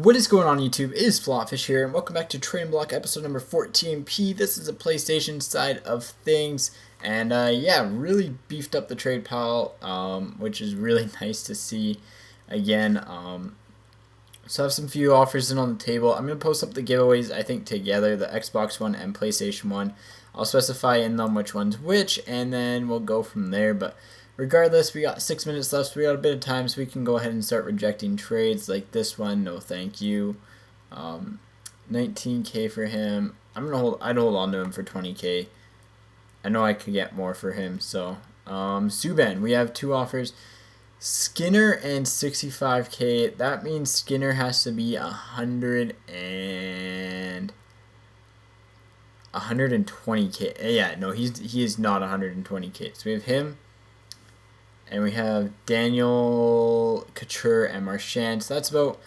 What is going on YouTube? It is FlopFish here, and welcome back to Trading Block episode number 14P. This is a PlayStation side of things, and yeah, really beefed up the trade pile, which is really nice to see again. So I have some few offers in on the table. I'm going to post up the giveaways, I think, together, the Xbox One and PlayStation One. I'll specify in them which one's which, and then we'll go from there, but regardless, we got 6 minutes left, so we got a bit of time, so we can go ahead and start rejecting trades like this one. No, thank you. 19K for him. I'd hold on to him for 20K. I know I could get more for him. So, Subban, we have two offers. Skinner and 65K. That means Skinner has to be 120K. Yeah, no, he is not 120K. So we have him. And we have Daniel, Couture, and Marchand. So that's about,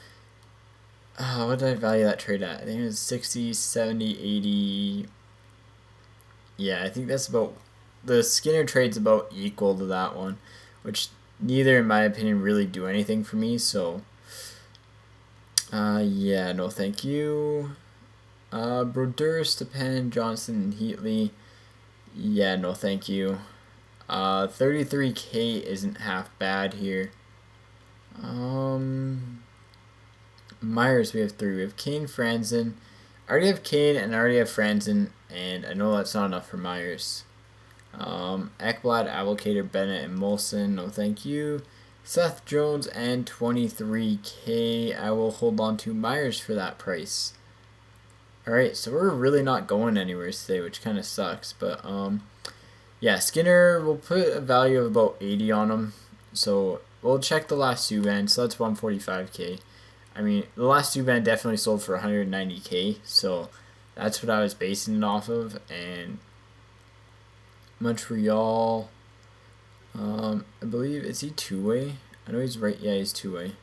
what did I value that trade at? I think it was 60, 70, 80. Yeah, I think that's about, the Skinner trade's about equal to that one, which neither, in my opinion, really do anything for me. So, yeah, no thank you. Brodeur, Stepan, Johnson, and Heatley. Yeah, no thank you. 33K isn't half bad here. Myers, we have three. We have Kane, Franzen. I already have Kane and I already have Franzen, and I know that's not enough for Myers. Ekblad, Avocator, Bennett, and Molson. No thank you. Seth Jones and 23K. I will hold on to Myers for that price. Alright, so we're really not going anywhere today, which kind of sucks, but yeah, Skinner, we'll put a value of about 80 on him. So we'll check the last Subban. So that's 145K. I mean, the last Subban definitely sold for 190K. So that's what I was basing it off of. And Montreal, I believe, is he two-way? I know he's right. Yeah, he's two-way.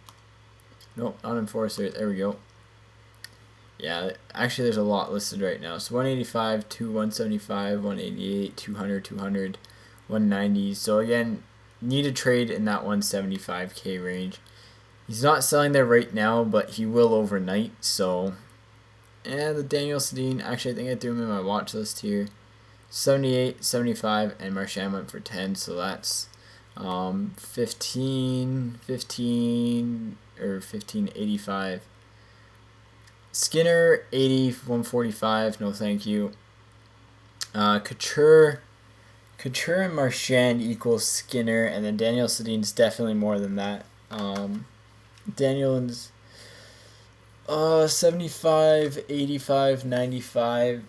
Nope, not enforcer. There we go. Yeah, actually there's a lot listed right now. So 185, 175, 188, 200, 200, 190. So again, need a trade in that 175K range. He's not selling there right now, but he will overnight. So, and the Daniel Sedin, actually I think I threw him in my watch list here. 78, 75, and Marchand went for 10. So that's 1585. Skinner, 80, 145, no thank you. Couture and Marchand equals Skinner, and then Daniel Sedin's definitely more than that. Daniel's 75, 85, 95.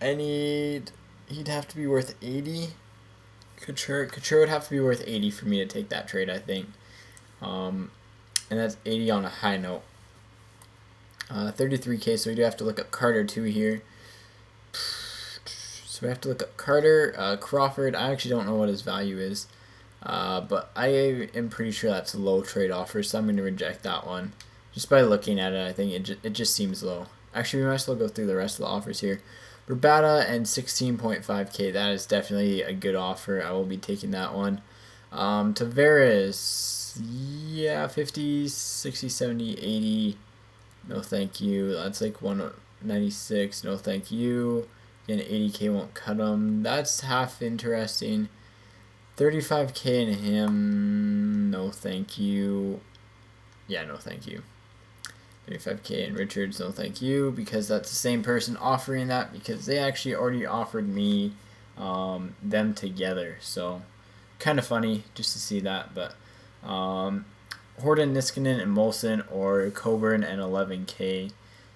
He'd have to be worth 80. Couture would have to be worth 80 for me to take that trade, I think. And that's 80 on a high note. 33K, so we do have to look up Carter too here. So we have to look up Carter. Crawford, I actually don't know what his value is. But I am pretty sure that's a low trade offer, so I'm going to reject that one. Just by looking at it, I think it just seems low. Actually, we might as well go through the rest of the offers here. Rabada and 16.5K, that is definitely a good offer. I will be taking that one. Tavares, yeah, 50, 60, 70, 80. No thank you. That's like 196. No thank you. Again, 80K won't cut him. That's half interesting. 35K in him. No thank you. Yeah, no thank you. 35K in Richards. No thank you, because that's the same person offering that, because they actually already offered me them together. So kind of funny just to see that, but Horton, Niskanen, and Molson, or Coburn and 11K.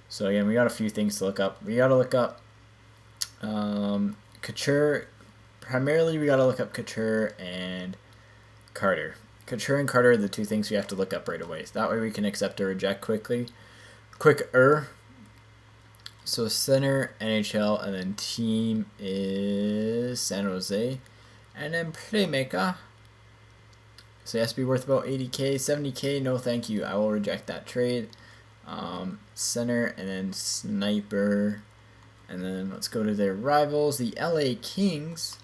So again, we got a few things to look up. We got to look up Couture. Primarily, we got to look up Couture and Carter. Couture and Carter are the two things we have to look up right away. So that way we can accept or reject quicker. So center, NHL, and then team is San Jose. And then playmaker. So it has to be worth about 80K, 70K, no thank you. I will reject that trade. Center, and then sniper. And then let's go to their rivals, the LA Kings.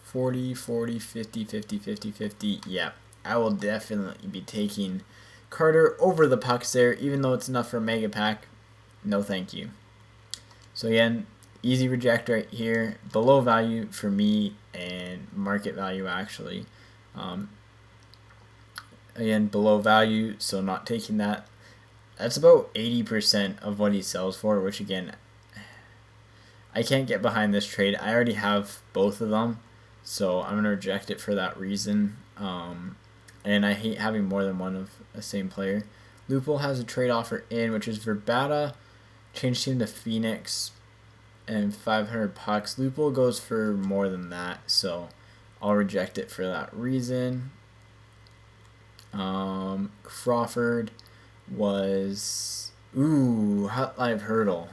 40, 40, 50, 50, 50, 50. Yeah. I will definitely be taking Carter over the pucks there, even though it's enough for a mega pack. No thank you. So again, easy reject right here. Below value for me and market value actually. Again, below value, so not taking that. That's about 80% of what he sells for, which again, I can't get behind this trade. I already have both of them, so I'm going to reject it for that reason. And I hate having more than one of the same player. Loophole has a trade offer in, which is Verbata, change team to Phoenix, and 500 pucks. Loophole goes for more than that, so I'll reject it for that reason. Crawford was Hot Live Hurdle.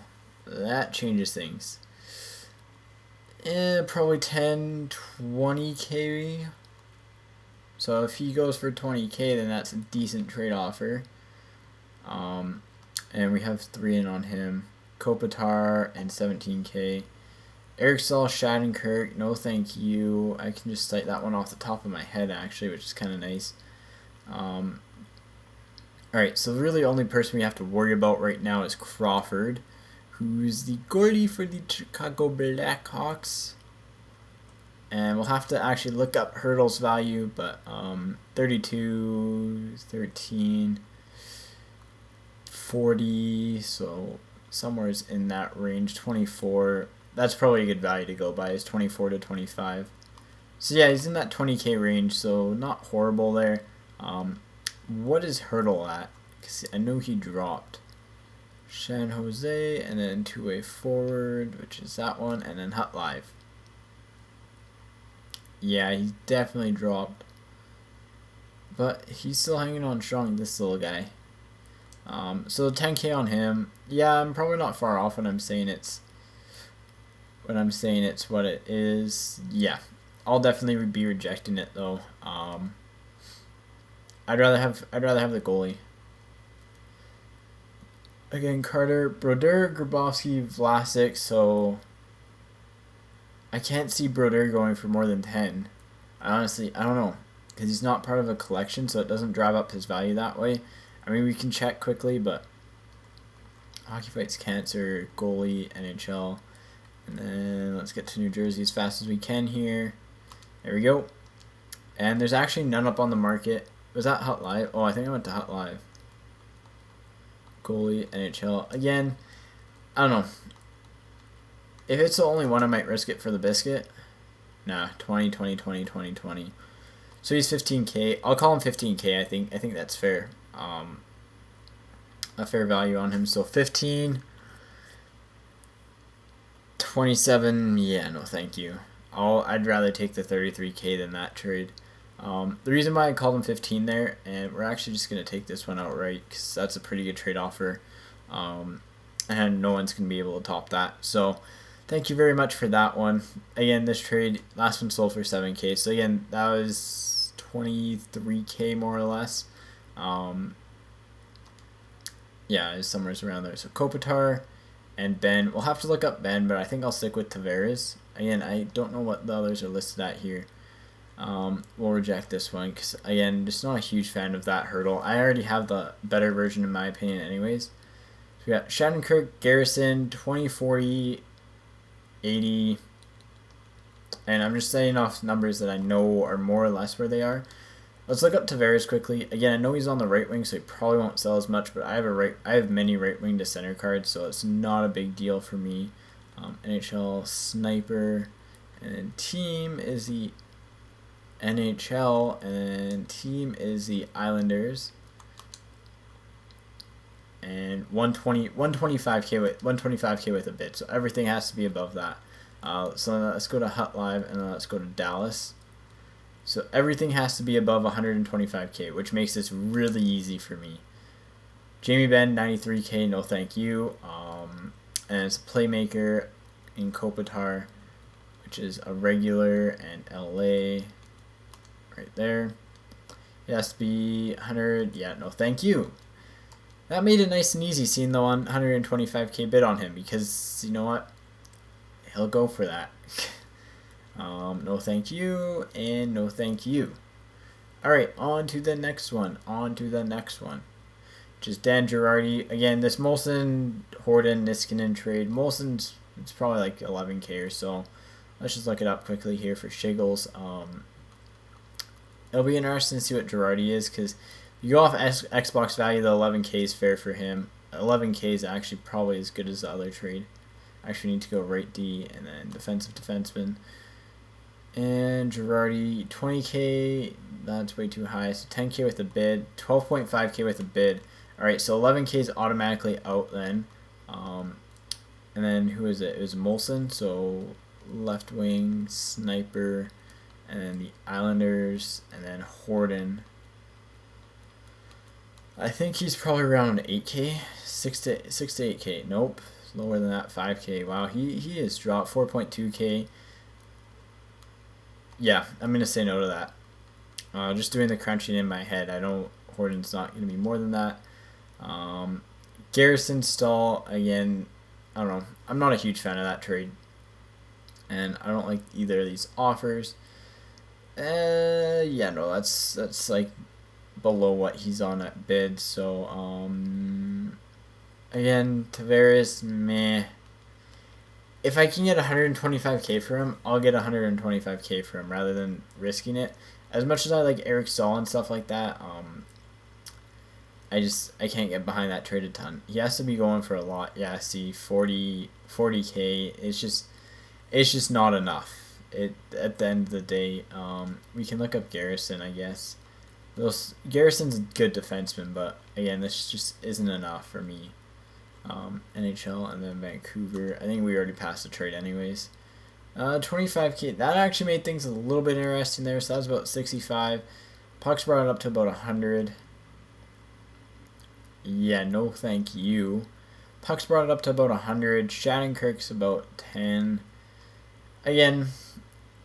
That changes things. Probably 10, 20k. So if he goes for 20k, then that's a decent trade offer. And we have 3 in on him. Kopitar and 17k. Eric Staal, Shattenkirk, no thank you. I can just cite that one off the top of my head actually, which is kind of nice. Alright, so really the only person we have to worry about right now is Crawford, who's the goalie for the Chicago Blackhawks. And we'll have to actually look up Hurdle's value, but 32, 13, 40, so somewhere's in that range. 24, that's probably a good value to go by, is 24 to 25. So yeah, he's in that 20k range, so not horrible there. What is Hurdle at? Because I know he dropped. San Jose, and then two-way forward, which is that one, and then Hut Live. Yeah, he's definitely dropped. But he's still hanging on strong, this little guy. So 10k on him. Yeah, I'm probably not far off when I'm saying it's what it is. Yeah, I'll definitely be rejecting it though. I'd rather have the goalie. Again, Carter, Brodeur, Grabowski, Vlasic, so I can't see Brodeur going for more than 10. Honestly, I don't know, because he's not part of a collection, so it doesn't drive up his value that way. I mean, we can check quickly, but Hockey Fights Cancer, goalie, NHL, and then let's get to New Jersey as fast as we can here. There we go. And there's actually none up on the market. Was that Hut Live? Oh, I think I went to Hut Live. Goalie, NHL. Again, I don't know. If it's the only one, I might risk it for the biscuit. Nah, 20, 20, 20, 20, 20. So he's 15k. I'll call him 15k, I think. I think that's fair. A fair value on him. So 15, 27, yeah, no thank you. I'd rather take the 33k than that trade. The reason why I called him 15 there, and we're actually just going to take this one outright because that's a pretty good trade offer, and no one's going to be able to top that. So thank you very much for that one. Again, this trade, last one sold for 7k, so again, that was 23k more or less. Yeah, it's somewhere around there. So Kopitar and Ben, we'll have to look up Ben, but I think I'll stick with Tavares. Again, I don't know what the others are listed at here. We'll reject this one because, again, just not a huge fan of that Hurdle. I already have the better version in my opinion anyways. So we got Shattenkirk, Garrison, 20, 40, 80, and I'm just saying off numbers that I know are more or less where they are. Let's look up Tavares quickly. Again, I know he's on the right wing, so he probably won't sell as much, but I have many right wing to center cards, so it's not a big deal for me. NHL Sniper, and then team is the NHL, and team is the Islanders, and 125k with a bid, so everything has to be above that. So let's go to Hut Live, and then let's go to Dallas. So everything has to be above 125k, which makes this really easy for me. Jamie Benn, 93k, no thank you. And it's a playmaker in Kopitar, which is a regular, and LA right there. It has to be 100, yeah, no thank you. That made it nice and easy seeing the 125k bid on him, because you know what? He'll go for that. No thank you, and no thank you. All right, on to the next one. On to the next one. Just Dan Girardi. Again, this Molson, Horden, Niskanen trade. Molson's it's probably like 11K or so. Let's just look it up quickly here for Shiggles. It'll be interesting to see what Girardi is, because you go off Xbox value, the 11K is fair for him. 11K is actually probably as good as the other trade. Actually need to go right D and then defensive defenseman. And Girardi, 20K, that's way too high. So 10K with a bid, 12.5K with a bid. Alright, so 11K is automatically out then. And then who is it? It was Molson, so left wing, sniper, and then the Islanders, and then Horden. I think he's probably around 8K, 6 to 8K. Nope, lower than that, 5K. Wow, he has dropped 4.2K. Yeah, I'm gonna say no to that. Just doing the crunching in my head, I know Horden's not gonna be more than that. Garrison Stahl, again, I don't know. I'm not a huge fan of that trade, and I don't like either of these offers. Yeah, no, that's like below what he's on at bid. So again, Tavares, meh. If I can get 125K for him, I'll get 125K for him rather than risking it. As much as I like Eric Stahl and stuff like that, I can't get behind that trade a ton. He has to be going for a lot. Yeah, see, 40K. It's just not enough. At the end of the day, we can look up Garrison, I guess. Garrison's a good defenseman, but again, this just isn't enough for me. NHL and then Vancouver. I think we already passed the trade anyways. 25K. That actually made things a little bit interesting there. So that was about 65. Pucks brought it up to about 100. Yeah, no thank you. Pucks brought it up to about 100. Shattenkirk's about 10. Again,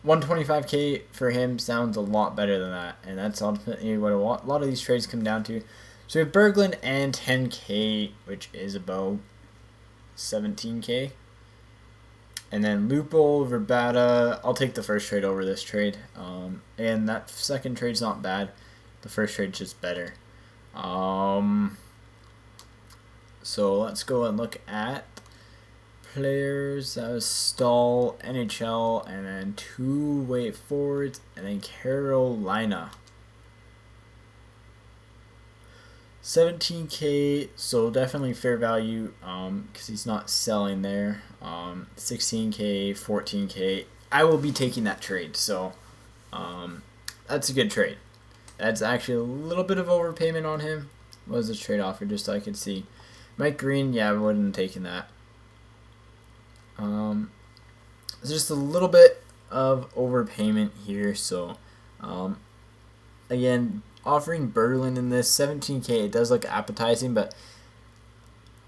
125K for him sounds a lot better than that. And that's ultimately what a lot of these trades come down to. So we have Berglund and 10K, which is about 17K. And then Lupo, Verbata. I'll take the first trade over this trade. And that second trade's not bad. The first trade's just better. So let's go and look at players. That was Stahl, NHL, and then 2 way forwards, and then Carolina. 17K, so definitely fair value because he's not selling there. 16K, 14K. I will be taking that trade, so that's a good trade. That's actually a little bit of overpayment on him. What was the trade offer, just so I could see? Mike Green, yeah, I wouldn't have taken that. It's just a little bit of overpayment here, so again, offering Berglund in this 17K, it does look appetizing, but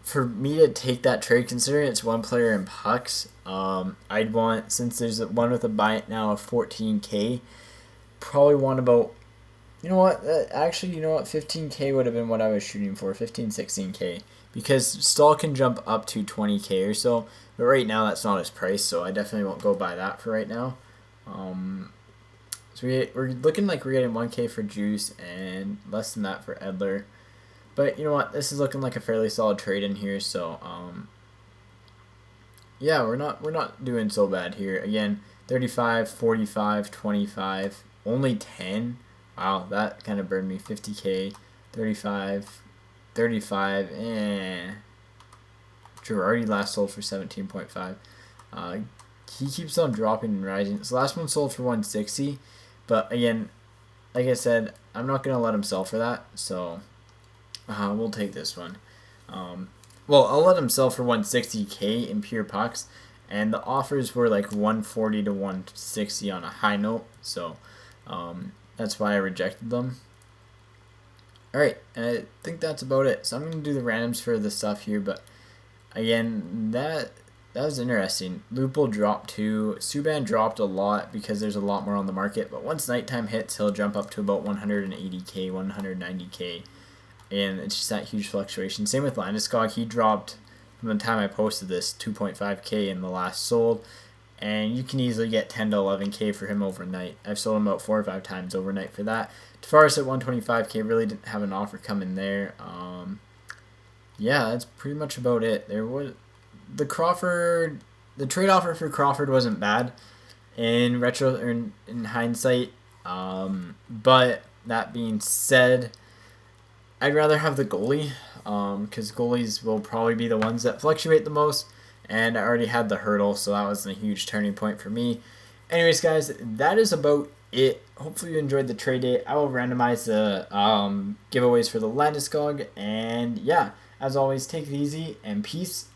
for me to take that trade, considering it's one player in pucks, I'd want, since there's one with a buy now of 14K, probably want about, you know what, 15K would have been what I was shooting for, 15, 16K, because Stahl can jump up to 20K or so, but right now that's not his price, so I definitely won't go buy that for right now. So we're looking like we're getting 1K for Juice and less than that for Edler. But you know what? This is looking like a fairly solid trade in here. So yeah, we're not doing so bad here. Again, 35, 45, 25, only 10. Wow, that kind of burned me. 50K, 35, 35. Girardi last sold for 17.5. He keeps on dropping and rising. So last one sold for 160. But again, like I said, I'm not going to let him sell for that, so we'll take this one. Well, I'll let him sell for 160K in pure pucks, and the offers were like 140 to 160 on a high note, so that's why I rejected them. Alright, I think that's about it. So I'm going to do the randoms for the stuff here, but again, that was interesting. Lupul dropped too. Subban dropped a lot because there's a lot more on the market. But once nighttime hits, he'll jump up to about 180K, 190K. And it's just that huge fluctuation. Same with Landeskog. He dropped, from the time I posted this, 2.5K in the last sold. and you can easily get 10 to 11K for him overnight. I've sold him about 4 or 5 times overnight for that. Tavares at 125K, really didn't have an offer coming there. Yeah, that's pretty much about it. There was the trade offer for Crawford wasn't bad in retro or in hindsight. But that being said, I'd rather have the goalie because goalies will probably be the ones that fluctuate the most. And I already had the hurdle, so that was a huge turning point for me. Anyways, guys, that is about it. Hopefully you enjoyed the trade day. I will randomize the giveaways for the Landeskog. And yeah, as always, take it easy and peace